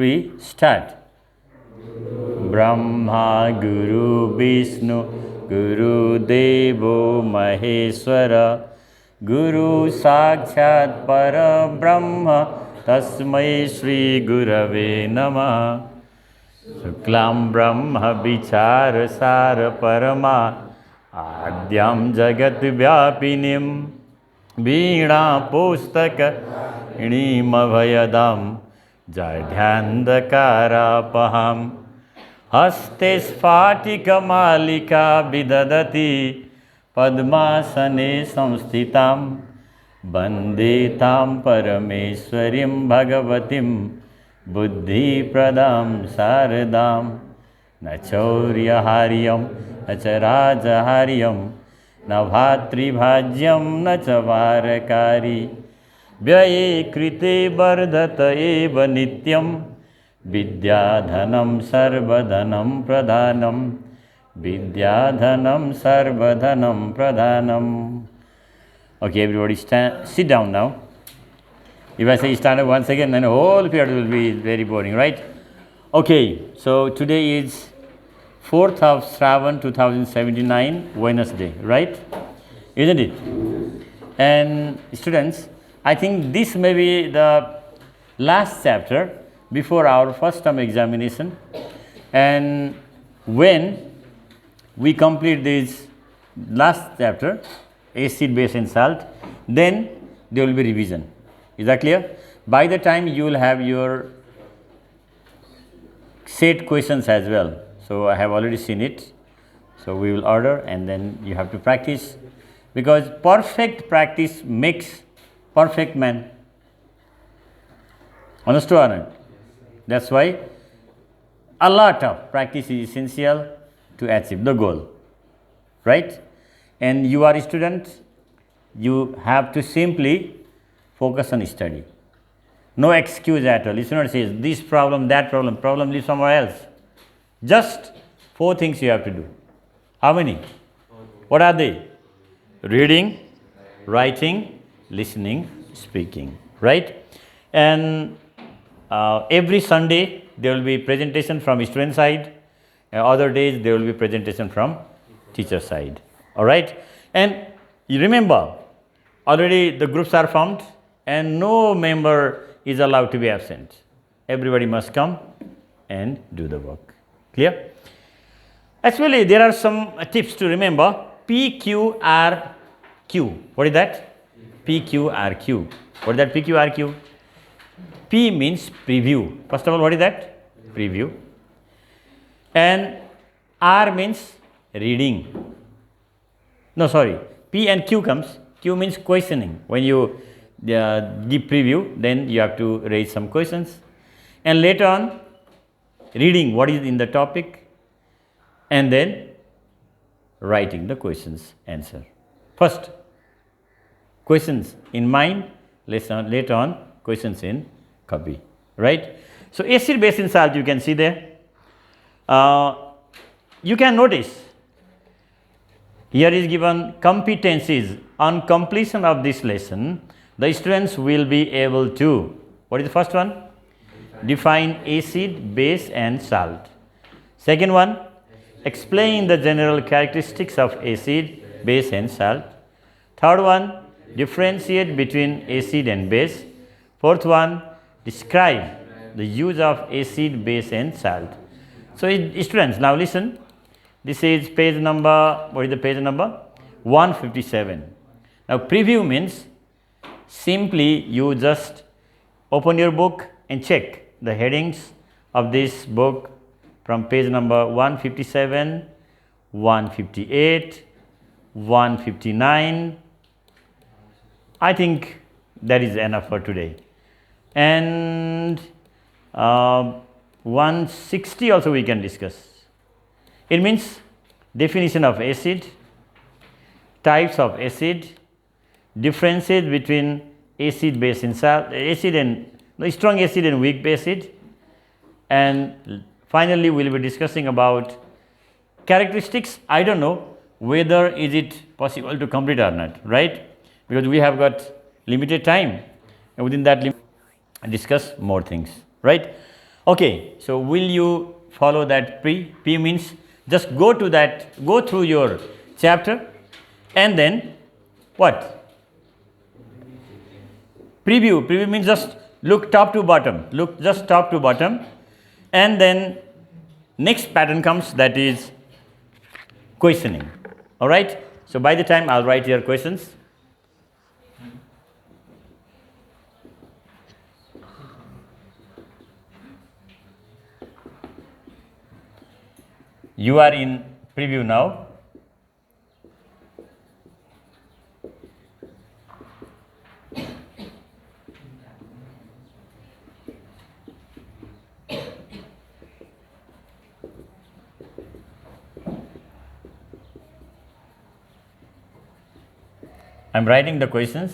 3, start. Brahma Guru Vishnu Guru Devo Maheshwara Guru Sakshat Para Brahma Tasmai Shri Gurave Namah. Shuklam Brahma Vichara Sara Parama Adyam Jagat Vyapinim Veena Postaka Inimavayadam Jadhyandakara Haste Sphatika Malika Vidadati Padmasane Samsthitam Bande Tam Parameswarim Bhagavatim Buddhi Pradam Saradam Nachaurya Haryam Nacharaja Haryam Navatri Bhajyam Nachavarakari Vyaye Krite Vardhata Eva Nityam Vidyadhanam Sarvadhanam Pradhanam Vidyadhanam Sarvadhanam Pradhanam. Okay, everybody sit down now. If I say stand up once again, then the whole period will be very boring, right? Okay, so today is 4th of Shravan 2079, Wednesday, right? Isn't it? And students, I think this may be the last chapter before our first term examination. And when we complete this last chapter, acid, base and salt, then there will be revision. Is that clear? By the time you will have your set questions as well. So I have already seen it. So we will order and then you have to practice, because perfect practice makes perfect man. Understood or not? That's why a lot of practice is essential to achieve the goal, right? And you are a student, you have to simply focus on study. No excuse at all. Listener says this problem, that problem lives somewhere else. Just 4 things you have to do. How many? What are they? Reading, writing, listening, speaking, right? And every Sunday there will be presentation from student side, and other days there will be presentation from teacher side. All right? And you remember, already the groups are formed and no member is allowed to be absent. Everybody must come and do the work. Clear? Actually, there are some tips to remember. PQRQ. What is that? PQRQ. What is that PQRQ? P means preview. First of all, what is that? Preview. And R means reading. No, sorry. P and Q comes. Q means questioning. When you give preview, then you have to raise some questions. And later on, reading what is in the topic, and then writing the questions answer. First, questions in mind, later on, questions in copy, right? So, acid, base and salt you can see there. You can notice, here is given competencies. On completion of this lesson, the students will be able to, what is the first one? Define acid, base and salt. Second one, explain the general characteristics of acid, base and salt. Third one, differentiate between acid and base. Fourth one, describe the use of acid, base and salt. So, students, now listen. This is page number, what is the page number? 157. Now, preview means simply you just open your book and check the headings of this book from page number 157, 158, 159. I think that is enough for today. And 160 also we can discuss. It means definition of acid, types of acid, differences between acid, base and salt, acid and strong acid and weak acid, and finally we will be discussing about characteristics. I don't know whether is it possible to complete or not, right? Because we have got limited time, and within that limit discuss more things, right? Okay, so will you follow that P? P means just go through your chapter and then what? Preview. Preview means just look top to bottom. Look just top to bottom, and then next pattern comes, that is questioning. All right. So by the time I'll write your questions. You are in preview now. I'm writing the questions.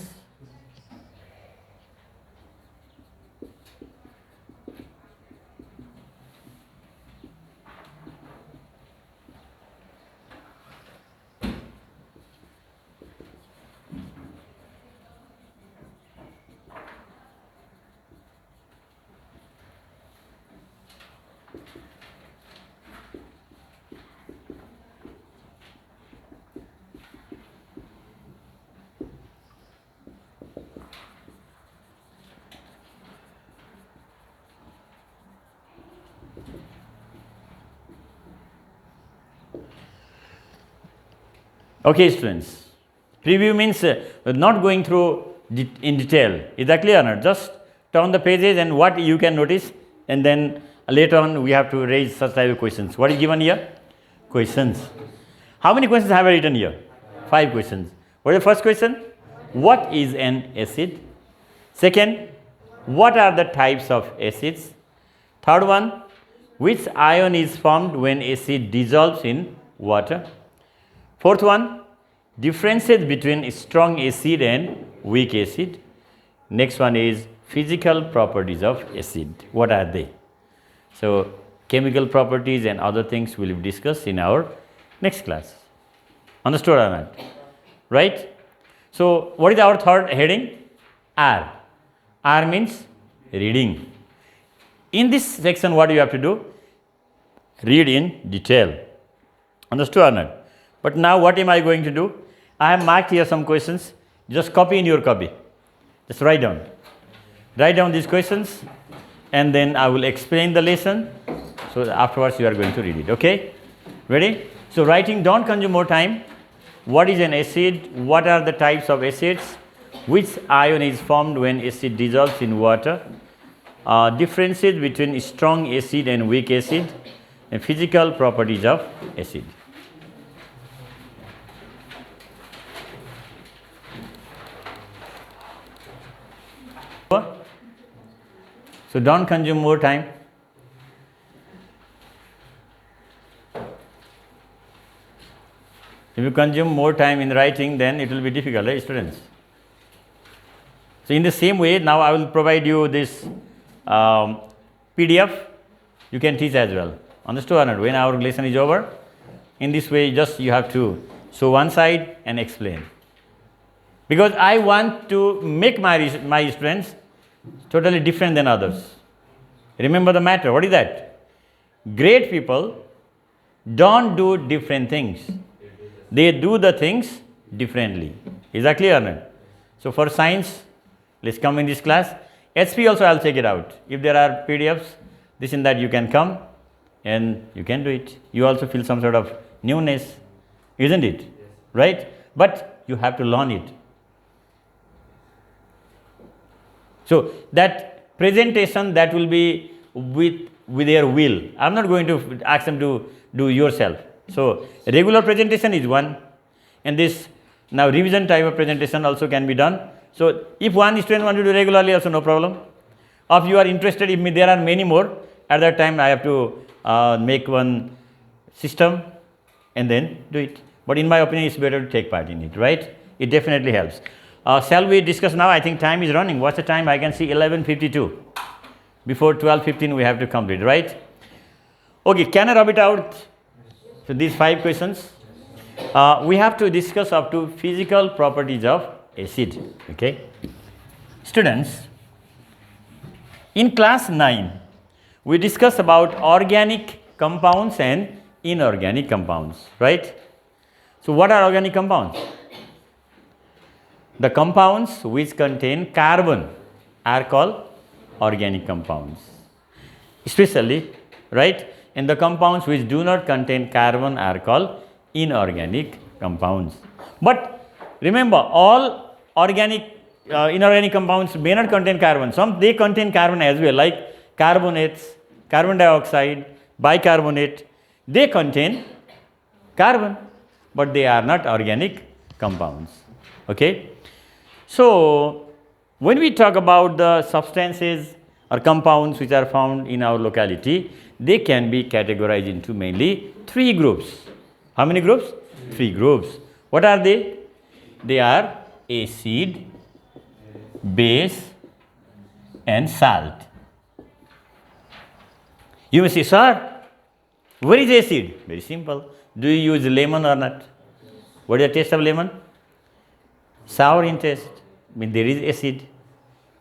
Okay, students. Preview means not going through in detail. Is that clear or not? Just turn the pages and what you can notice, and then later on we have to raise such type of questions. What is given here? Questions. How many questions have I written here? 5 questions. What is the first question? What is an acid? Second, what are the types of acids? Third one, which ion is formed when acid dissolves in water? Fourth one, differences between strong acid and weak acid. Next one is physical properties of acid. What are they? So, chemical properties and other things will be discussed in our next class. Understood or not? Right? So, what is our third heading? R. R means reading. In this section, what you have to do? Read in detail. Understood or not? But now what am I going to do? I have marked here some questions. Just copy in your copy. Just write down. Write down these questions, and then I will explain the lesson. So afterwards you are going to read it. Okay? Ready? So writing, don't consume more time. What is an acid? What are the types of acids? Which ion is formed when acid dissolves in water? Differences between strong acid and weak acid, and physical properties of acid. So don't consume more time. If you consume more time in writing, then it will be difficult, right, students? So in the same way, now I will provide you this PDF. You can teach as well. Understood or not? When our lesson is over, in this way, just you have to show one side and explain. Because I want to make my students totally different than others. Remember the matter. What is that? Great people don't do different things. They do the things differently. Is that clear or not? So for science, let's come in this class. HP also I'll check it out. If there are PDFs, this and that, you can come and you can do it. You also feel some sort of newness, isn't it? Yes. Right? But you have to learn it. So that presentation, that will be with their will. I'm not going to ask them to do yourself. So regular presentation is one, and this now revision type of presentation also can be done. So if one student wants to do regularly, also no problem. If you are interested, if there are many more, at that time I have to make one system and then do it. But in my opinion, it's better to take part in it, right? It definitely helps. Shall we discuss now? I think time is running. What's the time? I can see 11:52. Before 12:15 we have to complete, right? Okay, can I rub it out? So these 5 questions. We have to discuss up to physical properties of acid. Okay. Students, in class 9, we discuss about organic compounds and inorganic compounds, right? So what are organic compounds? The compounds which contain carbon are called organic compounds. Especially, right? And the compounds which do not contain carbon are called inorganic compounds. But remember, all inorganic compounds may not contain carbon. Some they contain carbon as well, like carbonates, carbon dioxide, bicarbonate. They contain carbon, but they are not organic compounds. Okay. So when we talk about the substances or compounds which are found in our locality, they can be categorized into mainly 3 groups. How many groups? 3 groups. What are they? They are acid, base and salt. You may say, sir, where is acid? Very simple. Do you use lemon or not? What is the taste of lemon? Sour in taste. I mean, there is acid,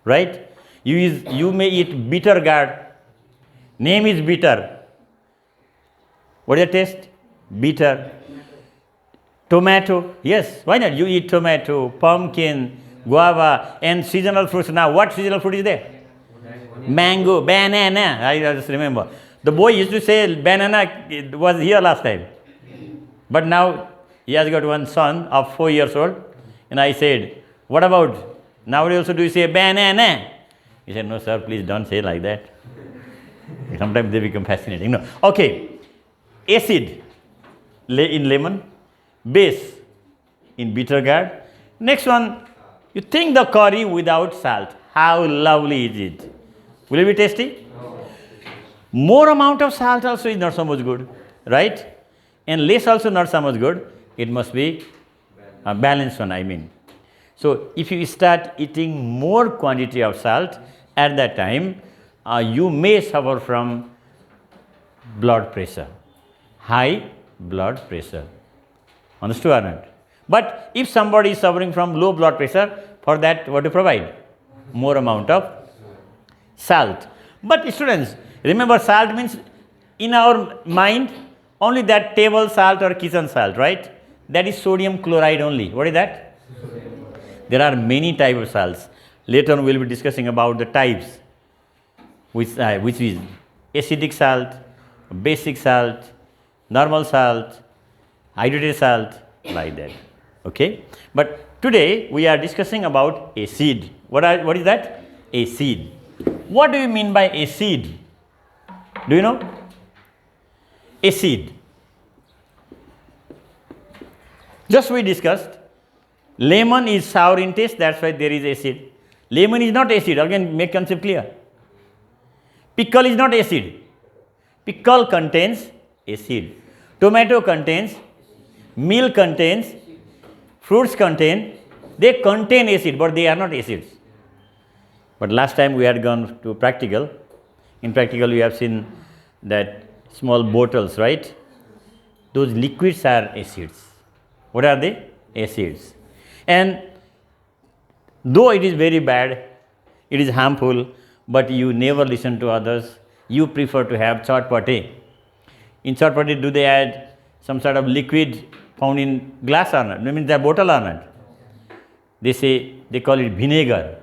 right? You may eat bitter gourd. Name is bitter. What is the taste? Bitter. Tomato, yes, why not? You eat tomato, pumpkin, guava, and seasonal fruits. Now, what seasonal fruit is there? Mango, banana. I just remember. The boy used to say banana was here last time. But now, he has got one son of 4 years old. And I said, what about, nowadays also do you say banana? He said, no, sir, please don't say like that. Sometimes they become fascinating. No. Okay. Acid in lemon, base in bitter gourd. Next one, you think the curry without salt. How lovely is it? Will it be tasty? No. More amount of salt also is not so much good, right? And less also not so much good. It must be a balanced one, I mean. So if you start eating more quantity of salt, at that time, you may suffer from blood pressure, high blood pressure. Understood or not? But if somebody is suffering from low blood pressure, for that what to provide? More amount of salt. But students, remember salt means in our mind only that table salt or kitchen salt, right? That is sodium chloride only. What is that? There are many types of salts. Later on we will be discussing about the types, which is acidic salt, basic salt, normal salt, hydrated salt, like that. Okay? But today we are discussing about acid. What is that? Acid. What do you mean by acid? Do you know? Acid. Just we discussed, lemon is sour in taste, that's why there is acid. Lemon is not acid, again make concept clear. Pickle is not acid. Pickle contains acid. Tomato contains, milk contains, fruits contain, they contain acid, but they are not acids. But last time we had gone to practical. In practical we have seen that small bottles, right? Those liquids are acids. What are they? Acids. And though it is very bad, it is harmful, but you never listen to others. You prefer to have chatpati. In chatpati, do they add some sort of liquid found in glass or not? I mean, the bottle or not? They call it vinegar.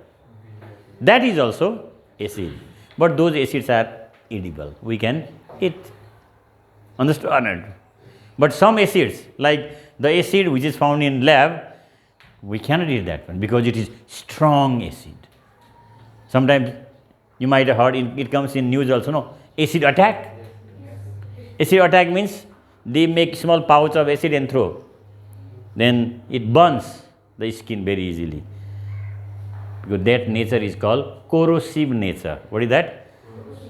That is also acid. But those acids are edible. We can eat. Understood or not? But some acids, like the acid which is found in lab, we cannot eat that one because it is strong acid. Sometimes you might have heard it comes in news also, no? Acid attack. Acid attack means they make small pouch of acid and throw. Then it burns the skin very easily. Because that nature is called corrosive nature. What is that?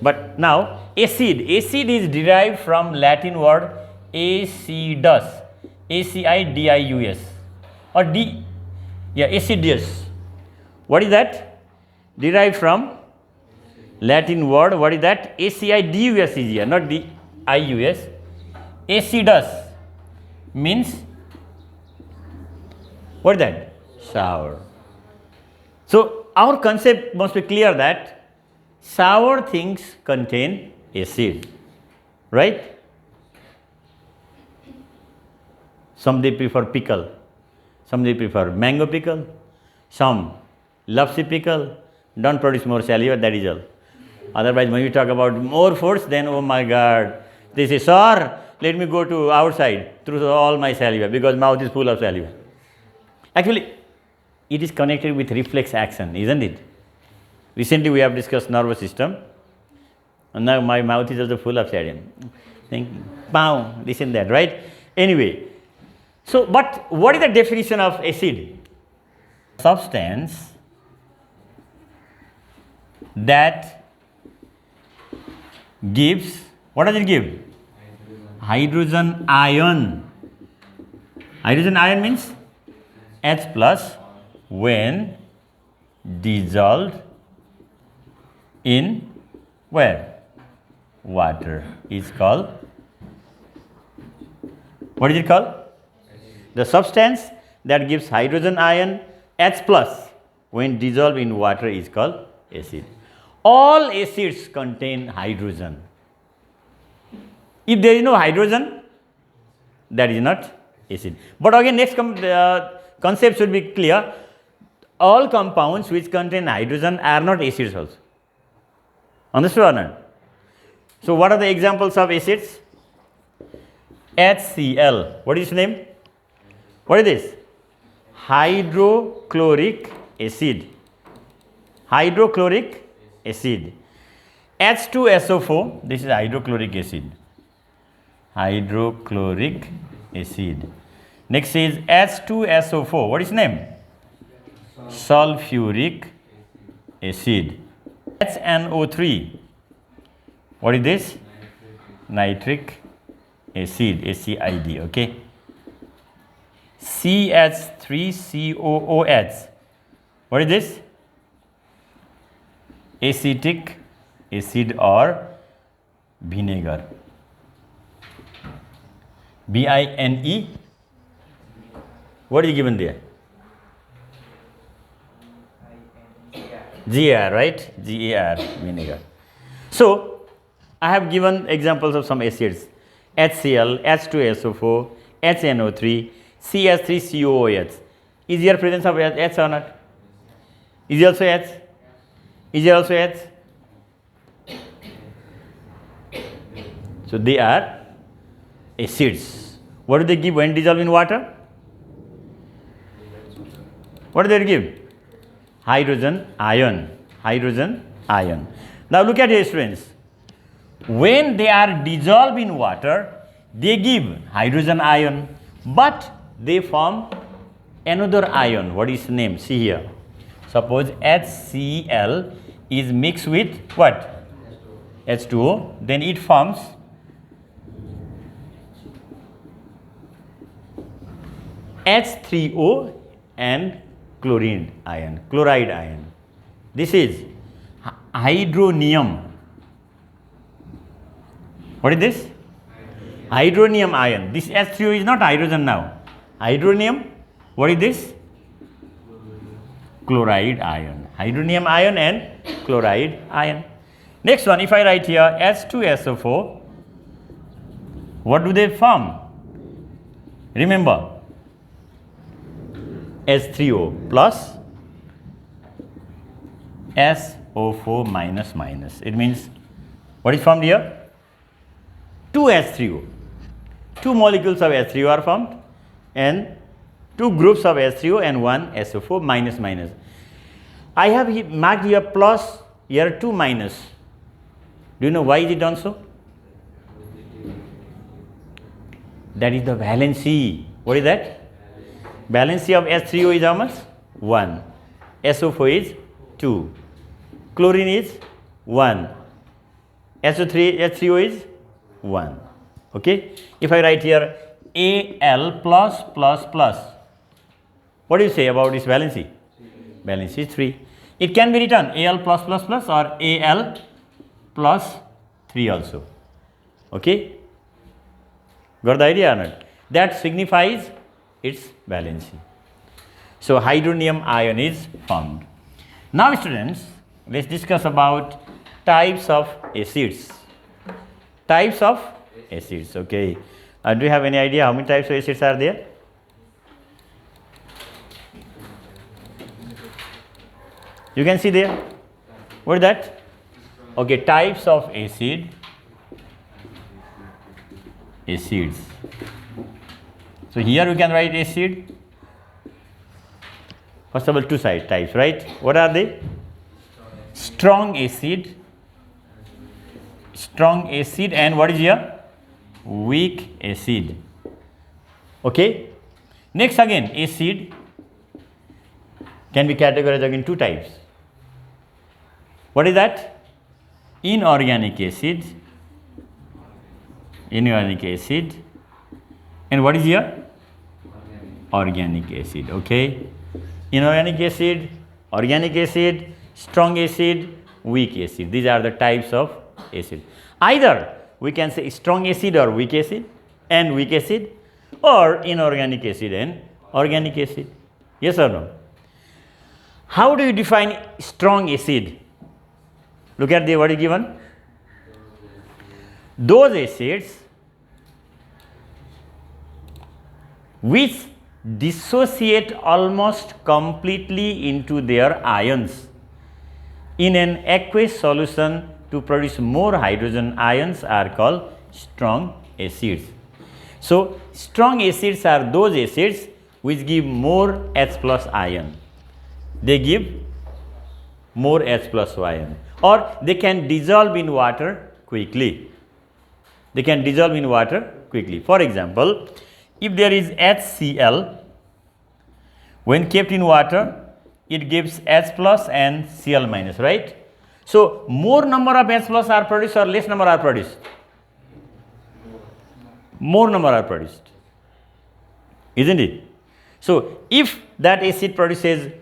But now acid is derived from Latin word acidus, acidus, or acidus. What is that? Derived from Latin word. What is that? acidus is here, not dius. Acidus means what is that? Sour. So our concept must be clear that sour things contain acid, right? Some they prefer pickle, some they prefer mango pickle, some lopsy pickle, don't produce more saliva, that is all. Otherwise, when you talk about more force, then oh my God, they say, sir, let me go to outside through all my saliva because mouth is full of saliva. Actually, it is connected with reflex action, isn't it? Recently, we have discussed nervous system, and now my mouth is also full of saliva. Thinking, pow, this and that, right? Anyway, so but what is the definition of acid? Substance that gives, what does it give? Hydrogen ion. Hydrogen ion means H plus when dissolved in where? Water is called, what is it called? The substance that gives hydrogen ion H plus when dissolved in water is called acid. All acids contain hydrogen. If there is no hydrogen, that is not acid. But again, next concept should be clear. All compounds which contain hydrogen are not acids also. Understood or not? So, what are the examples of acids? HCl. What is its name? What is this? Hydrochloric acid. Hydrochloric acid. H2SO4. This is hydrochloric acid. Hydrochloric acid. Next is H2SO4. What is its name? Sulfuric acid. HNO3. What is this? Nitric acid, ACID, okay. CH3COOH. What is this? Acetic acid or vinegar. BINE. What is given there? GAR, right? GAR, vinegar. So, I have given examples of some acids. HCl, H2SO4, HNO3, CH3COOH. Is there presence of H or not? Is there also H? Is there also H? So, they are acids. What do they give when dissolved in water? What do they give? Hydrogen ion. Hydrogen ion. Now, look at here, students. When they are dissolved in water, they give hydrogen ion, but they form another ion. What is the name? See here. Suppose HCl is mixed with what? H2O. Then it forms H3O and chlorine ion, chloride ion. This is hydronium. What is this? Hydronium ion. This H3O is not hydrogen now. Hydronium, what is this? Chloride ion. Hydronium ion and chloride ion. Next one, if I write here H2SO4, what do they form? Remember, H3O plus SO4 minus minus. It means, what is formed here? 2 H3O. 2 molecules of H3O are formed and 2 groups of H3O and 1 SO4 minus minus. I have marked here plus, here 2 minus. Do you know why is it done so? That is the valency. What is that? Valency of H3O is how much? 1. SO4 is 2. Chlorine is 1. H3O is 1. Okay. If I write here Al plus plus plus, what do you say about this valency? Valency is 3. It can be written Al plus plus plus or Al plus 3 also. Okay. Got the idea or not? That signifies its valency. So, hydronium ion is formed. Now, students, let's discuss about types of acids. Types of acids. Okay. Do you have any idea how many types of acids are there? You can see there. What is that? Okay, types of acids. So here we can write acid. First of all, two types, right? What are they? Strong acid, and what is here? Weak acid. Okay. Next again, acid can be categorized again two types. What is that? Inorganic acid, and what is here? Organic acid. Okay. Inorganic acid, organic acid, strong acid, weak acid. These are the types of acid. Either we can say strong acid or weak acid, or inorganic acid and organic acid. Yes or no? How do you define strong acid? Look at what is given. Those acids which dissociate almost completely into their ions in an aqueous solution to produce more hydrogen ions are called strong acids. So, strong acids are those acids which give more H plus ion. They give more H plus ion, or they can dissolve in water quickly. For example, if there is HCl, when kept in water, it gives H plus and Cl minus, right? So, more number of H plus are produced or less number are produced? More number are produced, isn't it? So, if that acid produces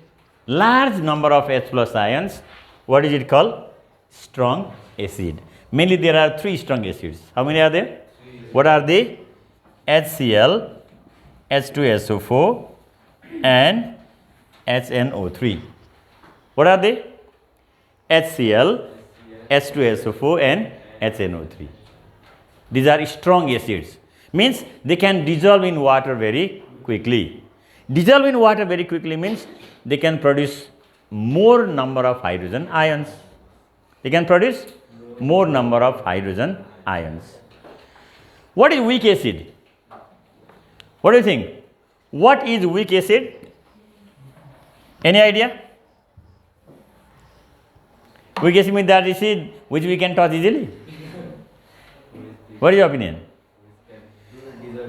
large number of H plus ions, what is it called? Strong acid. Mainly there are three strong acids. How many are there? What are they? HCl, H2SO4 and HNO3. What are they? HCl, H2SO4 and HNO3. These are strong acids. Means they can dissolve in water very quickly. Dissolve in water very quickly means they can produce more number of hydrogen ions. What is weak acid? What do you think? What is weak acid? Any idea? Weak acid means that acid which we can touch easily. What is your opinion?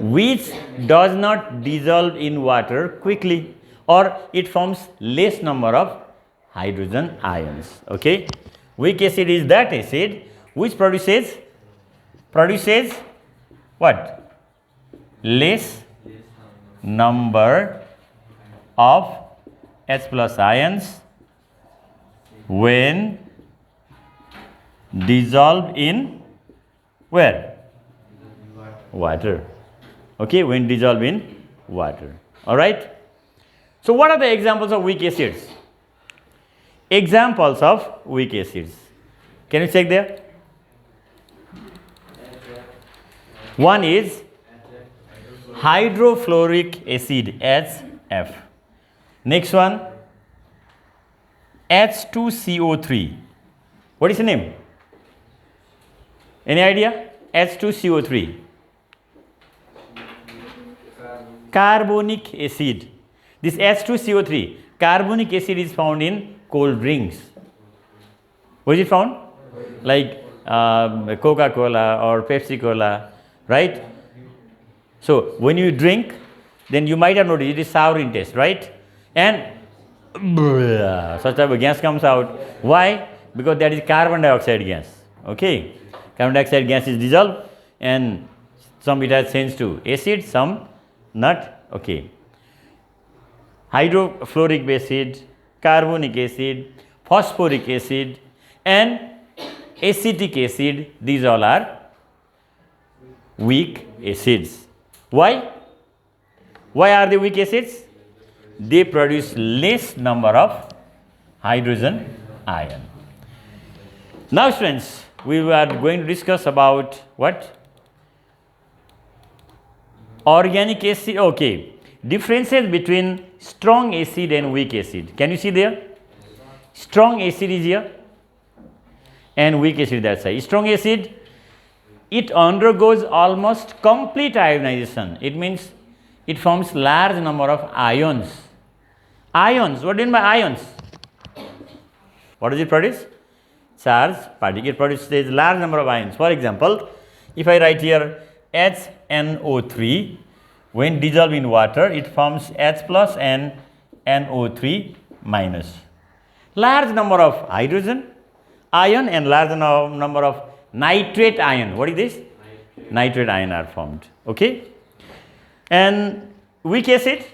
Which does not dissolve in water quickly, or it forms less number of hydrogen ions. Okay. Weak acid is that acid which produces what? Less number of H plus ions when dissolved in where? Water. Okay, when dissolved in water. All right. So, what are the examples of weak acids? Examples of weak acids. Can you check there? One is hydrofluoric acid, HF. Next one, H2CO3. What is the name? Any idea? H2CO3. Carbonic acid. This H2CO3, carbonic acid is found in cold drinks. Where is it found? Like Coca-Cola or Pepsi-Cola, right? So, when you drink, then you might have noticed it is sour in taste, right? And such type of gas comes out. Why? Because that is carbon dioxide gas. Okay? Carbon dioxide gas is dissolved and some it has changed to acid, some not. Okay. Hydrofluoric acid, carbonic acid, phosphoric acid and acetic acid, these all are weak acids. Why? Why are they weak acids? They produce less number of hydrogen ion. Now students, we are going to discuss about what? Organic acid. Okay. Differences between strong acid and weak acid. Can you see there? Strong acid is here and weak acid that side. Strong acid, it undergoes almost complete ionization. It means it forms large number of ions. Ions, what do you mean by ions? What does it produce? Charge particle. It produces large number of ions. For example, if I write here HNO3, when dissolved in water, it forms H plus and NO3 minus. Large number of hydrogen ion and large number of nitrate ion. What is this? Nitrate ion are formed. Okay. And weak acid,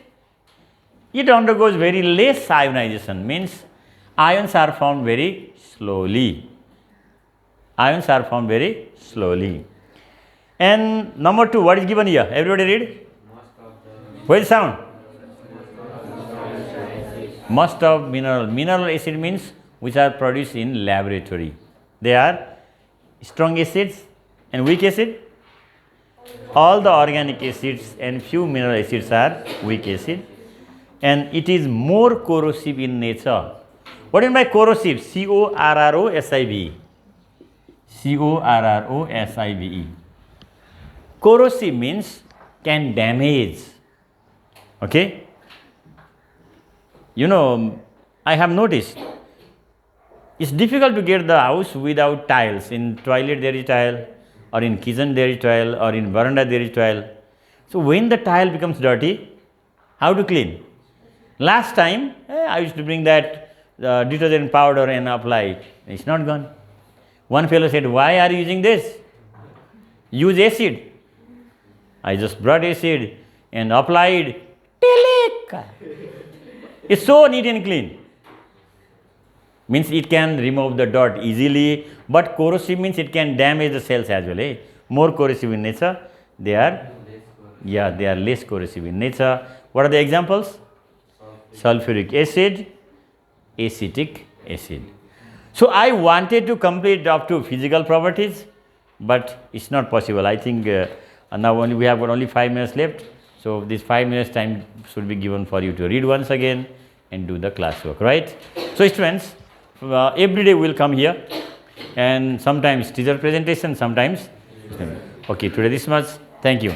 it undergoes very less ionization, means ions are formed very slowly. Ions are formed very slowly. And number 2, what is given here? Everybody read. Where is sound? Most of mineral. Mineral acid means which are produced in laboratory. They are strong acids and weak acid. All the organic acids and few mineral acids are weak acid. And it is more corrosive in nature. What do you mean by corrosive? C-O-R-R-O-S-I-V-E. C-O-R-R-O-S-I-V-E. Corrosive means can damage. Okay? You know, I have noticed it's difficult to get the house without tiles. In toilet there is tile, or in kitchen there is tile, or in veranda there is tile. So when the tile becomes dirty, how to clean? Last time I used to bring that detergent powder and apply. It's not gone. One fellow said, "Why are you using this? Use acid." I just brought acid and applied. It's so neat and clean. Means it can remove the dirt easily, but corrosive means it can damage the cells as well. More corrosive in nature, they are less corrosive in nature. What are the examples? Sulfuric acid, acetic acid. So I wanted to complete up to physical properties, but it's not possible. I think now we have got only 5 minutes left. So this 5 minutes time should be given for you to read once again and do the classwork, right? So students, every day we will come here, and sometimes teacher presentation, sometimes. Okay, today this much. Thank you.